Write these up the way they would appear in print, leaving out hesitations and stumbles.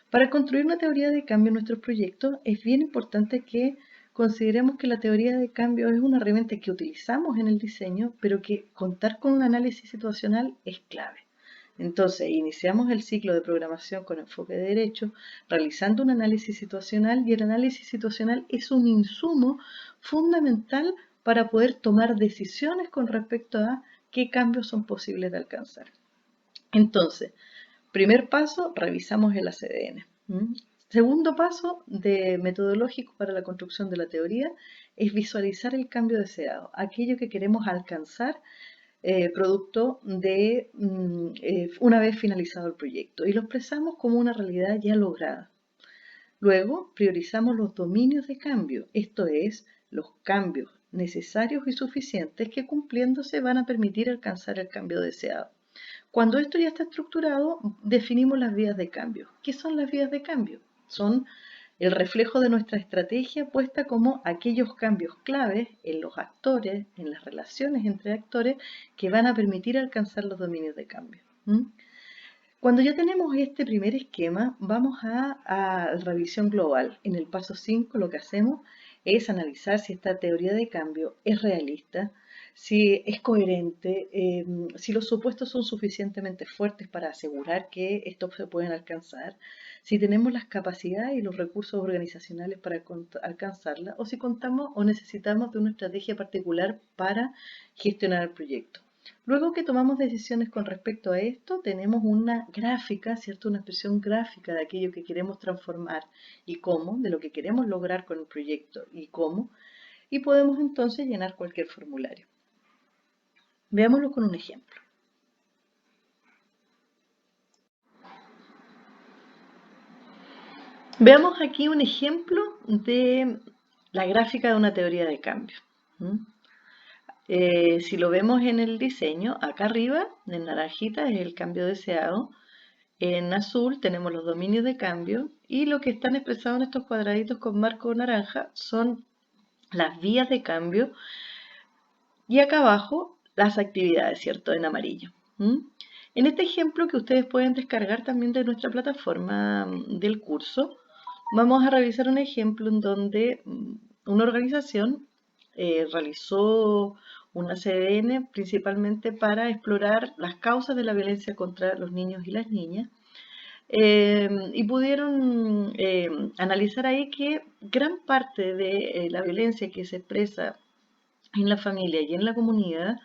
Para construir una teoría de cambio en nuestros proyectos es bien importante que consideremos que la teoría de cambio es una herramienta que utilizamos en el diseño, pero que contar con un análisis situacional es clave. Entonces, iniciamos el ciclo de programación con enfoque de derecho, realizando un análisis situacional, y el análisis situacional es un insumo fundamental para poder tomar decisiones con respecto a qué cambios son posibles de alcanzar. Entonces, primer paso, revisamos el ACDN. Segundo paso metodológico para la construcción de la teoría es visualizar el cambio deseado, aquello que queremos alcanzar producto de una vez finalizado el proyecto, y lo expresamos como una realidad ya lograda. Luego, priorizamos los dominios de cambio, esto es, los cambios necesarios y suficientes que cumpliéndose van a permitir alcanzar el cambio deseado. Cuando esto ya está estructurado, definimos las vías de cambio. ¿Qué son las vías de cambio? Son el reflejo de nuestra estrategia puesta como aquellos cambios claves en los actores, en las relaciones entre actores, que van a permitir alcanzar los dominios de cambio. Cuando ya tenemos este primer esquema, vamos a revisión global. En el paso 5 lo que hacemos es analizar si esta teoría de cambio es realista, si es coherente, si los supuestos son suficientemente fuertes para asegurar que estos se pueden alcanzar, si tenemos las capacidades y los recursos organizacionales para alcanzarla, o si contamos o necesitamos de una estrategia particular para gestionar el proyecto. Luego que tomamos decisiones con respecto a esto, tenemos una gráfica, ¿cierto? Una expresión gráfica de aquello que queremos transformar y cómo, de lo que queremos lograr con el proyecto y cómo, y podemos entonces llenar cualquier formulario. Veámoslo con un ejemplo. Veamos aquí un ejemplo de la gráfica de una teoría de cambio. Si lo vemos en el diseño, acá arriba, en naranjita, es el cambio deseado. En azul tenemos los dominios de cambio, y lo que están expresados en estos cuadraditos con marco naranja son las vías de cambio, y acá abajo las actividades, ¿cierto? En amarillo. En este ejemplo, que ustedes pueden descargar también de nuestra plataforma del curso, vamos a revisar un ejemplo en donde una organización realizó una CDN principalmente para explorar las causas de la violencia contra los niños y las niñas, y pudieron analizar ahí que gran parte de la violencia que se expresa en la familia y en la comunidad,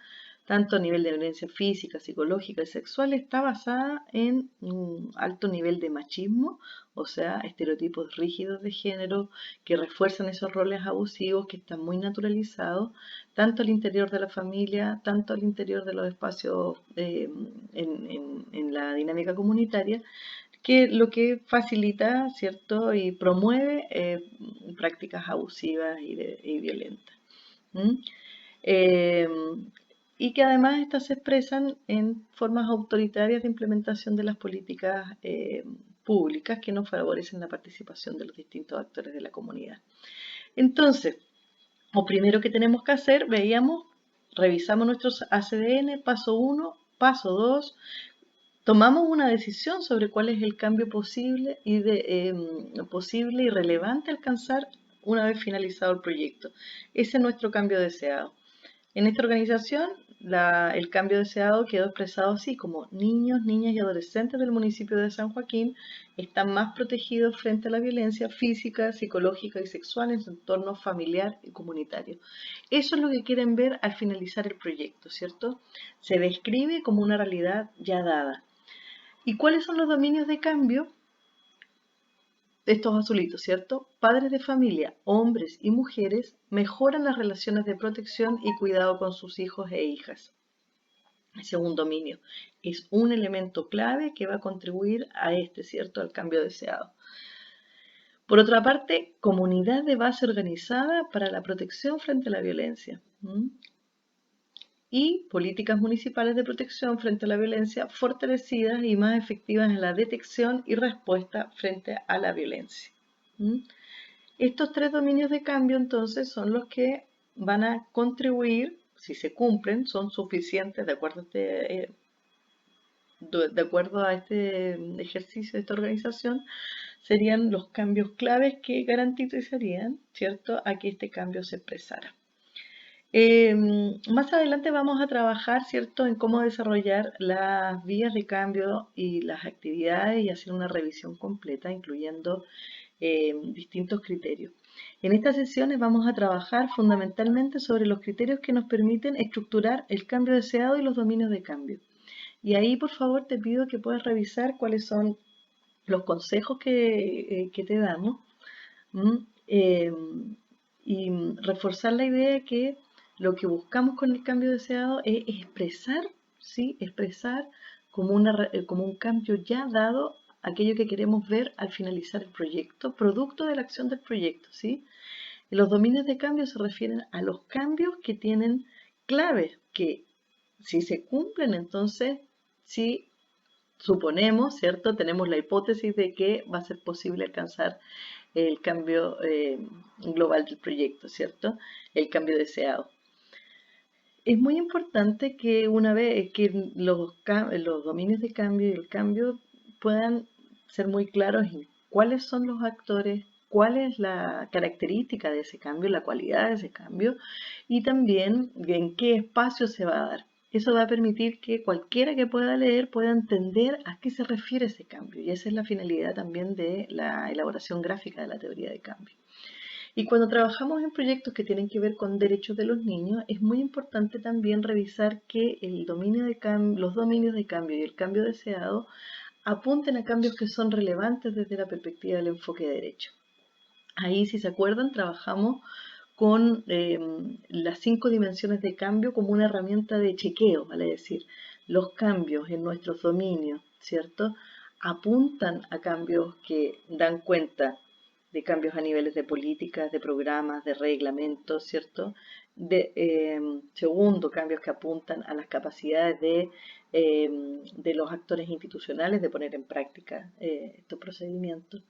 tanto a nivel de violencia física, psicológica y sexual, está basada en un alto nivel de machismo, o sea, estereotipos rígidos de género que refuerzan esos roles abusivos que están muy naturalizados, tanto al interior de la familia, tanto al interior de los espacios en la dinámica comunitaria, que lo que facilita, ¿cierto? Y promueve prácticas abusivas y violentas. Eh, y que además estas se expresan en formas autoritarias de implementación de las políticas públicas que no favorecen la participación de los distintos actores de la comunidad. Entonces, lo primero que tenemos que hacer, veíamos, revisamos nuestros ACDN, paso 1, paso 2, tomamos una decisión sobre cuál es el cambio posible y relevante alcanzar una vez finalizado el proyecto. Ese es nuestro cambio deseado. En esta organización, el cambio deseado quedó expresado así como: niños, niñas y adolescentes del municipio de San Joaquín están más protegidos frente a la violencia física, psicológica y sexual en su entorno familiar y comunitario. Eso es lo que quieren ver al finalizar el proyecto, ¿cierto? Se describe como una realidad ya dada. ¿Y cuáles son los dominios de cambio? Estos azulitos, ¿cierto? Padres de familia, hombres y mujeres, mejoran las relaciones de protección y cuidado con sus hijos e hijas. Ese es un dominio. Es un elemento clave que va a contribuir a ¿cierto? Al cambio deseado. Por otra parte, comunidad de base organizada para la protección frente a la violencia. Y políticas municipales de protección frente a la violencia fortalecidas y más efectivas en la detección y respuesta frente a la violencia. Estos tres dominios de cambio entonces son los que van a contribuir, si se cumplen, son suficientes de acuerdo a este ejercicio de esta organización, serían los cambios claves que garantizarían, ¿cierto?, a que este cambio se expresara. Más adelante vamos a trabajar, ¿cierto?, en cómo desarrollar las vías de cambio y las actividades y hacer una revisión completa, incluyendo distintos criterios. En estas sesiones vamos a trabajar fundamentalmente sobre los criterios que nos permiten estructurar el cambio deseado y los dominios de cambio. Y ahí, por favor, te pido que puedas revisar cuáles son los consejos que te damos. ¿M? Y reforzar la idea de que lo que buscamos con el cambio deseado es expresar, ¿sí? Expresar como un cambio ya dado aquello que queremos ver al finalizar el proyecto, producto de la acción del proyecto, ¿sí? Los dominios de cambio se refieren a los cambios que tienen claves, que si se cumplen, entonces sí suponemos, ¿cierto? Tenemos la hipótesis de que va a ser posible alcanzar el cambio global del proyecto, ¿cierto? El cambio deseado. Es muy importante que una vez que los dominios de cambio y el cambio puedan ser muy claros en cuáles son los actores, cuál es la característica de ese cambio, la cualidad de ese cambio y también en qué espacio se va a dar. Eso va a permitir que cualquiera que pueda leer pueda entender a qué se refiere ese cambio y esa es la finalidad también de la elaboración gráfica de la teoría de cambio. Y cuando trabajamos en proyectos que tienen que ver con derechos de los niños, es muy importante también revisar que el dominio de los dominios de cambio y el cambio deseado apunten a cambios que son relevantes desde la perspectiva del enfoque de derecho. Ahí, si se acuerdan, trabajamos con las 5 dimensiones de cambio como una herramienta de chequeo, vale decir, los cambios en nuestros dominios, ¿cierto? Apuntan a cambios que dan cuenta de cambios a niveles de políticas, de programas, de reglamentos, ¿cierto? Segundo, cambios que apuntan a las capacidades de los actores institucionales de poner en práctica estos procedimientos.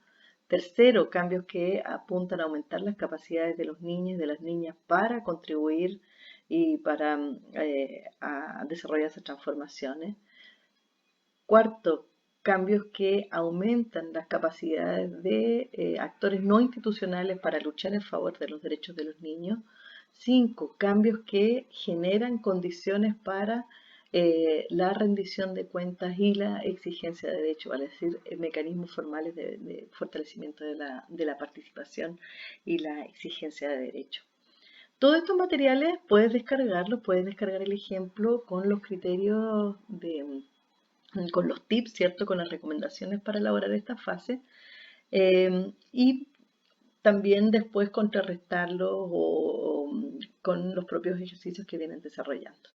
Tercero, cambios que apuntan a aumentar las capacidades de los niños y de las niñas para contribuir y para a desarrollar esas transformaciones. Cuarto, cambios que aumentan las capacidades de actores no institucionales para luchar en favor de los derechos de los niños. 5, cambios que generan condiciones para la rendición de cuentas y la exigencia de derechos, vale decir, mecanismos formales de fortalecimiento de la participación y la exigencia de derechos. Todos estos materiales puedes descargar el ejemplo con los criterios con los tips, ¿cierto? Con las recomendaciones para elaborar esta fase y también después contrarrestarlos con los propios ejercicios que vienen desarrollando.